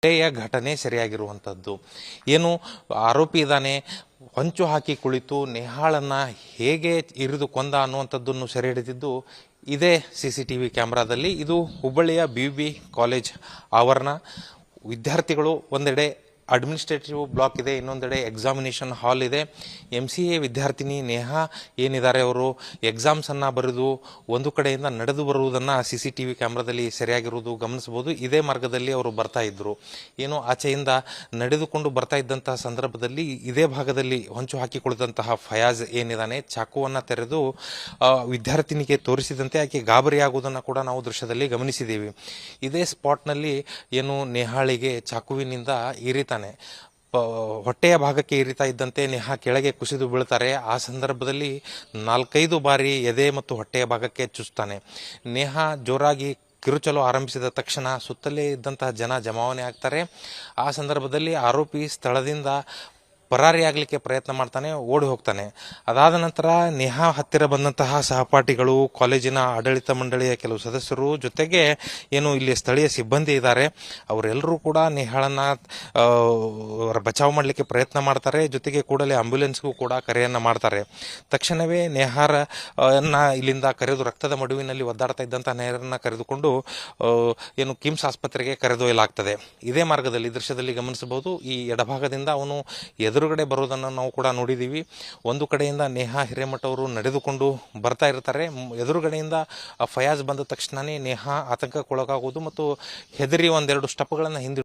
ಹತ್ಯೆಯ ಘಟನೆ ಸರಿಯಾಗಿರುವಂಥದ್ದು. ಏನು ಆರೋಪಿ ಇದ್ದಾನೆ, ಹೊಂಚು ಹಾಕಿ ಕುಳಿತು ನೇಹಾಳನ್ನು ಹೇಗೆ ಇರಿದು ಕೊಂದ ಅನ್ನುವಂಥದ್ದನ್ನು ಸೆರೆ ಹಿಡಿದಿದ್ದು ಇದೇ CCTV ಕ್ಯಾಮ್ರಾದಲ್ಲಿ. ಇದು ಹುಬ್ಬಳ್ಳಿಯ BUB ಕಾಲೇಜ್ ಆವರಣ. ವಿದ್ಯಾರ್ಥಿಗಳು ಒಂದೆಡೆ ಅಡ್ಮಿನಿಸ್ಟ್ರೇಟಿವ್ ಬ್ಲಾಕ್ ಇದೆ, ಇನ್ನೊಂದೆಡೆ ಎಕ್ಸಾಮಿನೇಷನ್ ಹಾಲ್ ಇದೆ. MCA ವಿದ್ಯಾರ್ಥಿನಿ ನೇಹಾ ಏನಿದ್ದಾರೆ, ಅವರು ಎಕ್ಸಾಮ್ಸನ್ನು ಬರೆದು ಒಂದು ಕಡೆಯಿಂದ ನಡೆದು ಬರುವುದನ್ನು CCTV ಕ್ಯಾಮ್ರಾದಲ್ಲಿ ಸರಿಯಾಗಿರುವುದು ಗಮನಿಸಬಹುದು. ಇದೇ ಮಾರ್ಗದಲ್ಲಿ ಅವರು ಬರ್ತಾ ಇದ್ದರು. ಏನು ಆಚೆಯಿಂದ ನಡೆದುಕೊಂಡು ಬರ್ತಾ ಇದ್ದಂತಹ ಸಂದರ್ಭದಲ್ಲಿ ಇದೇ ಭಾಗದಲ್ಲಿ ಹೊಂಚು ಹಾಕಿ ಕುಳಿತಂತಹ ಫಯಾಜ್ ಏನಿದ್ದಾನೆ, ಚಾಕುವನ್ನು ತೆರೆದು ವಿದ್ಯಾರ್ಥಿನಿಗೆ ತೋರಿಸಿದಂತೆ ಆಕೆ ಗಾಬರಿಯಾಗುವುದನ್ನು ಕೂಡ ನಾವು ದೃಶ್ಯದಲ್ಲಿ ಗಮನಿಸಿದ್ದೀವಿ. ಇದೇ ಸ್ಪಾಟ್ನಲ್ಲಿ ಏನು ನೇಹಾಳಿಗೆ ಚಾಕುವಿನಿಂದ ಇರಿತಾನೆ, ಹೊಟ್ಟೆಯ ಭಾಗಕ್ಕೆ ಇರಿತಾ ಇದ್ದಂತೆ ನೇಹಾ ಕೆಳಗೆ ಕುಸಿದು ಬೀಳ್ತಾರೆ. ಆ ಸಂದರ್ಭದಲ್ಲಿ 4-5 ಬಾರಿ ಎದೆ ಮತ್ತು ಹೊಟ್ಟೆಯ ಭಾಗಕ್ಕೆ ಚುಚ್ತಾನೆ. ನೇಹಾ ಜೋರಾಗಿ ಕಿರುಚಲು ಆರಂಭಿಸಿದ ತಕ್ಷಣ ಸುತ್ತಲೇ ಇದ್ದಂತಹ ಜನ ಜಮಾವಣೆ ಆಗ್ತಾರೆ. ಆ ಸಂದರ್ಭದಲ್ಲಿ ಆರೋಪಿ ಸ್ಥಳದಿಂದ ಪರಾರಿಯಾಗಲಿಕ್ಕೆ ಪ್ರಯತ್ನ ಮಾಡ್ತಾನೆ, ಓಡಿ ಹೋಗ್ತಾನೆ. ಅದಾದ ನಂತರ ನೇಹಾ ಹತ್ತಿರ ಬಂದಂತಹ ಸಹಪಾಠಿಗಳು, ಕಾಲೇಜಿನ ಆಡಳಿತ ಮಂಡಳಿಯ ಕೆಲವು ಸದಸ್ಯರು, ಜೊತೆಗೆ ಏನು ಇಲ್ಲಿ ಸ್ಥಳೀಯ ಸಿಬ್ಬಂದಿ ಇದ್ದಾರೆ, ಅವರೆಲ್ಲರೂ ಕೂಡ ನೇಹಾಳನ್ನು ಬಚಾವ್ ಮಾಡಲಿಕ್ಕೆ ಪ್ರಯತ್ನ ಮಾಡ್ತಾರೆ. ಜೊತೆಗೆ ಕೂಡಲೇ ಆಂಬ್ಯುಲೆನ್ಸ್ಗೂ ಕೂಡ ಕರೆಯನ್ನು ಮಾಡ್ತಾರೆ. ತಕ್ಷಣವೇ ನೇಹಾರನ್ನು ಇಲ್ಲಿಂದ ಕರೆದು, ರಕ್ತದ ಮಡುವಿನಲ್ಲಿ ಒದ್ದಾಡ್ತಾ ಇದ್ದಂಥ ನೇಹಾರನ್ನು ಕರೆದುಕೊಂಡು ಏನು ಕಿಮ್ಸ್ ಆಸ್ಪತ್ರೆಗೆ ಕರೆದೊಯ್ಯಲಾಗ್ತದೆ. ಇದೇ ಮಾರ್ಗದಲ್ಲಿ ದೃಶ್ಯದಲ್ಲಿ ಗಮನಿಸಬಹುದು. ಈ ಎಡಭಾಗದಿಂದ ಅವನು ಎದುರುಗಡೆ ಬರೋದನ್ನು ನಾವು ಕೂಡ ನೋಡಿದ್ದೀವಿ. ಒಂದು ಕಡೆಯಿಂದ ನೇಹಾ ಹಿರೇಮಠ ಅವರು ನಡೆದುಕೊಂಡು ಬರ್ತಾ ಇರ್ತಾರೆ. ಎದುರುಗಡೆಯಿಂದ ಫಯಾಜ್ ಬಂದ ತಕ್ಷಣವೇ ನೇಹಾ ಆತಂಕಕ್ಕೊಳಗಾಗುವುದು ಮತ್ತು ಹೆದರಿ ಒಂದೆರಡು ಸ್ಟೆಪ್ಗಳನ್ನು ಹಿಂದೆ